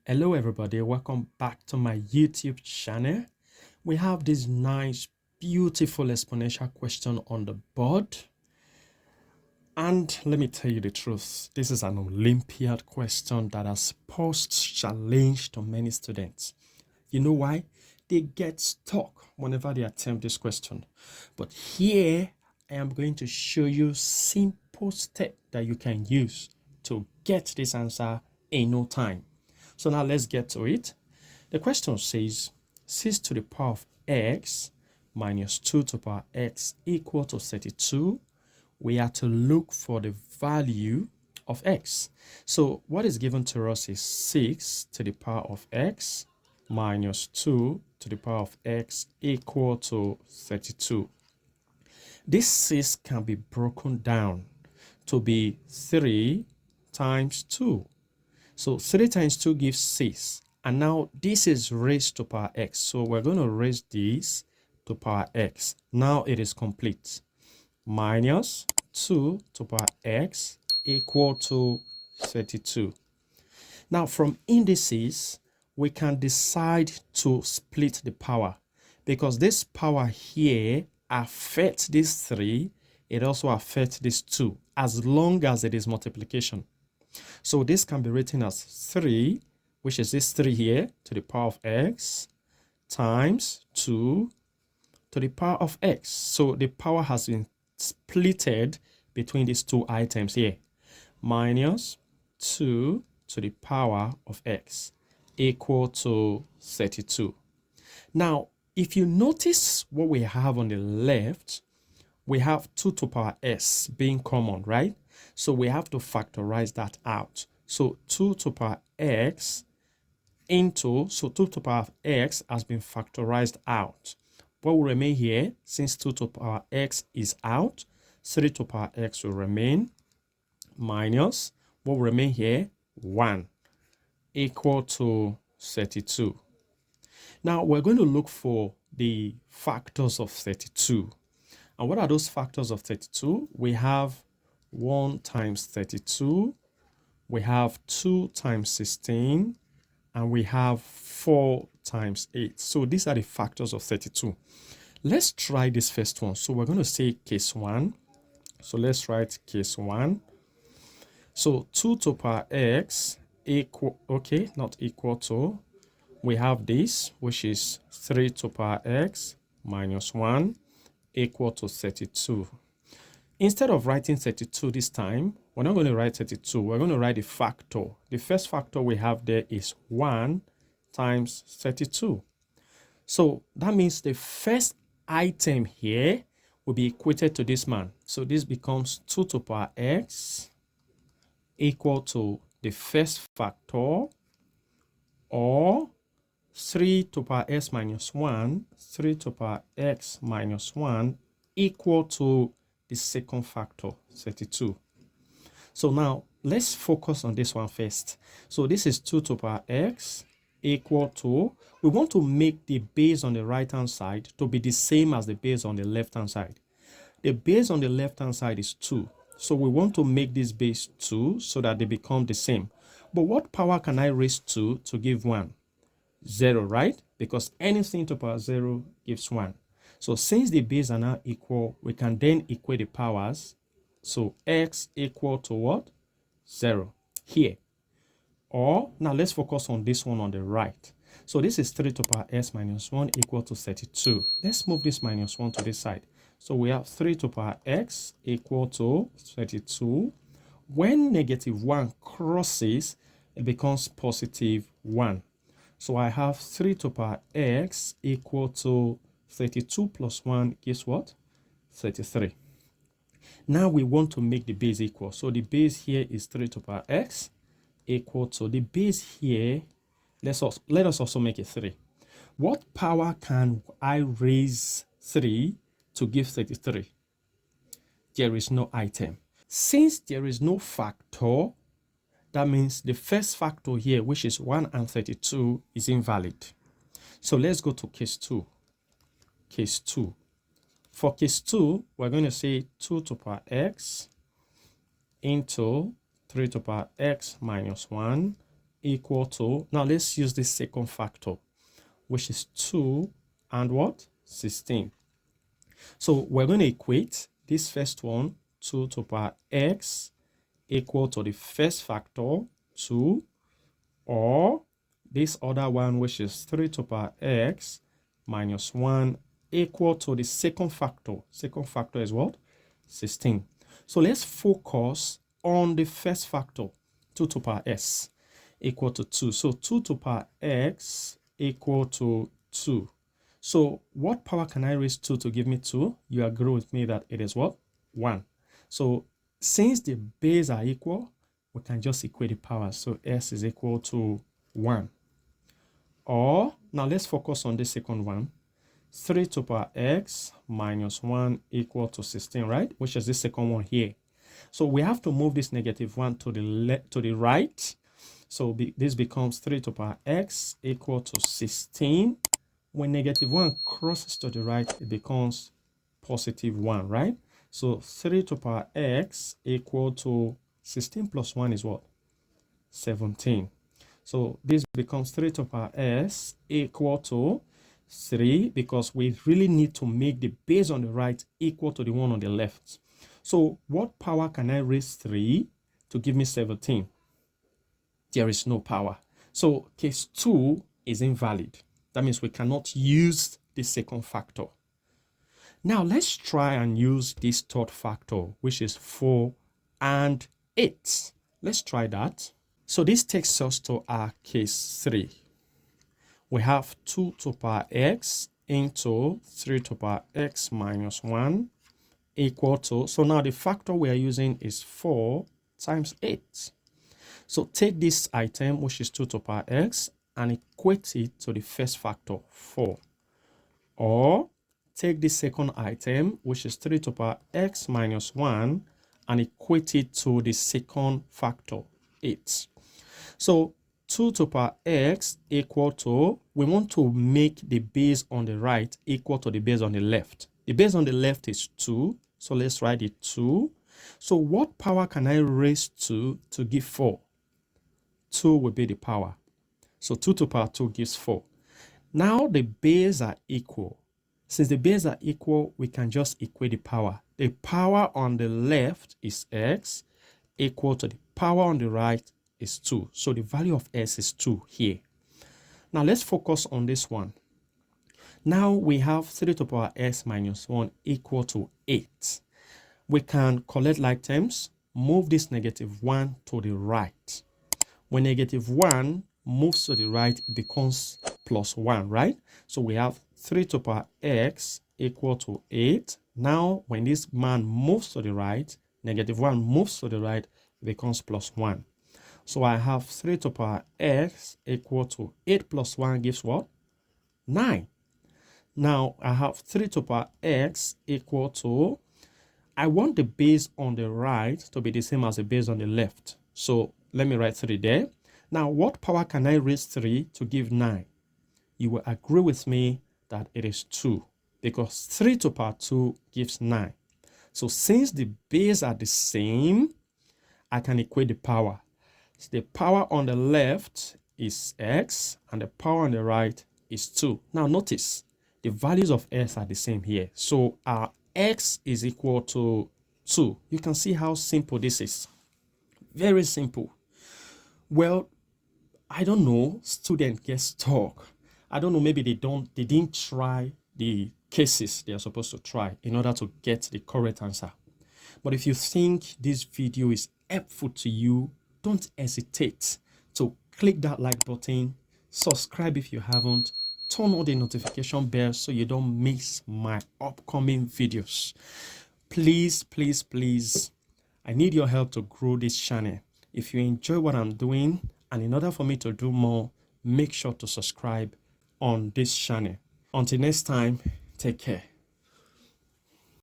Hello everybody, welcome back to my YouTube channel. We have this nice, beautiful exponential question on the board. And let me tell you the truth, this is an Olympiad question that has posed challenge to many students. You know why? They get stuck whenever they attempt this question. But here, I am going to show you simple steps that you can use to get this answer in no time. So now let's get to it. The question says 6 to the power of x minus 2 to the power x equal to 32. We are to look for the value of x. So what is given to us is 6 to the power of x minus 2 to the power of x equal to 32. This 6 can be broken down to be 3 times 2. So 3 times 2 gives 6. And now this is raised to power x. So we're going to raise this to power x. Now it is complete. Minus 2 to power x equal to 32. Now from indices, we can decide to split the power. Because this power here affects this 3. It also affects this 2. As long as it is multiplication. So this can be written as 3, which is this 3 here, to the power of x, times 2 to the power of x. So the power has been splitted between these two items here. Minus 2 to the power of x equal to 32. Now, if you notice what we have on the left, we have 2 to the power s being common, right? So we have to factorize that out. So 2 to the power x into, so 2 to the power of x has been factorized out. What will remain here, since 2 to the power x is out, 3 to the power x will remain, minus, what will remain here, 1, equal to 32. Now we're going to look for the factors of 32. And what are those factors of 32? We have 1 times 32, we have 2 times 16, and we have 4 times 8. So these are the factors of 32. Let's try this first one. So we're going to say case 1. So let's write case 1. So 2 to the power x equal, okay, not equal to, we have this, which is 3 to the power x minus 1 equal to 32. Instead of writing 32 this time, we're not going to write 32. We're going to write the factor. The first factor we have there is 1 times 32. So that means the first item here will be equated to this man. So this becomes 2 to the power x equal to the first factor, or 3 to the power x minus 1, 3 to the power x minus 1 equal to the second factor, 32. So now let's focus on this one first. So this is 2 to the power x equal to, we want to make the base on the right hand side to be the same as the base on the left hand side. The base on the left hand side is 2. So we want to make this base 2 so that they become the same. But what power can I raise 2 to give 1? 0, right? Because anything to the power 0 gives 1. So since the base are now equal, we can then equate the powers. So x equal to what? 0 here. Or now let's focus on this one on the right. So this is 3 to the power s minus 1 equal to 32. Let's move this minus 1 to this side. So we have 3 to the power x equal to 32. When negative 1 crosses, it becomes positive 1. So I have 3 to the power x equal to 32 plus 1 gives what? 33. Now we want to make the base equal. So the base here is 3 to the power x equal to the base here. Let us also make it 3. What power can I raise 3 to give 33? There is no item. Since there is no factor, that means the first factor here, which is 1 and 32, is invalid. So let's go to case 2. Case 2. For case 2, we're going to say 2 to the power x into 3 to the power x minus 1 equal to, now let's use the second factor, which is 2 and what? 16. So we're going to equate this first one, 2 to the power x equal to the first factor, 2, or this other one, which is 3 to the power x minus 1 equal to the second factor. Second factor is what? 16. So let's focus on the first factor, 2 to the power s equal to 2. So 2 to the power x equal to 2. So what power can I raise 2 to give me 2? You agree with me that it is what? 1. So since the base are equal, we can just equate the power. So s is equal to 1. Or, now let's focus on the second one. 3 to the power x minus 1 equal to 16, right? Which is the second one here. So we have to move this negative 1 to the right. So this becomes 3 to the power x equal to 16. When negative 1 crosses to the right, it becomes positive 1, right? So 3 to the power x equal to 16 plus 1 is what? 17. So this becomes 3 to the power s equal to 3, because we really need to make the base on the right equal to the one on the left. So what power can I raise 3 to give me 17? There is no power. So case 2 is invalid. That means we cannot use the second factor. Now let's try and use this third factor, which is 4 and 8. Let's try that. So this takes us to our case 3. We have 2 to the power x into 3 to the power x minus 1 equal to, so now the factor we are using is 4 times 8. So take this item, which is 2 to the power x, and equate it to the first factor, 4. Or take the second item, which is 3 to the power x minus 1, and equate it to the second factor, 8. So 2 to the power x equal to, we want to make the base on the right equal to the base on the left. The base on the left is 2, so let's write it 2. So what power can I raise to give 4? 2 will be the power. So 2 to the power 2 gives 4. Now the base are equal. Since the base are equal, we can just equate the power. The power on the left is x equal to the power on the right is 2. So the value of s is 2 here. Now let's focus on this one. Now we have 3 to the power s minus 1 equal to 8. We can collect like terms, move this negative 1 to the right. When negative 1 moves to the right, it becomes plus 1, right? So we have 3 to the power x equal to 8. Now when this man moves to the right, negative 1 moves to the right, it becomes plus 1. So I have 3 to the power x equal to 8 plus 1 gives what? 9. Now I have 3 to the power x equal to, I want the base on the right to be the same as the base on the left. So let me write 3 there. Now what power can I raise 3 to give 9? You will agree with me that it is 2, because 3 to the power 2 gives 9. So since the base are the same, I can equate the power. The power on the left is x and the power on the right is 2. Now notice the values of s are the same here. So our x is equal to 2. You can see how simple this is. Very simple. Well, I don't know, students get stuck. I don't know, maybe they didn't try the cases they are supposed to try in order to get the correct answer. But if you think this video is helpful to you, don't hesitate to click that like button, subscribe if you haven't, turn on the notification bell so you don't miss my upcoming videos. Please, please, please, I need your help to grow this channel. If you enjoy what I'm doing, and in order for me to do more, make sure to subscribe on this channel. Until next time, take care.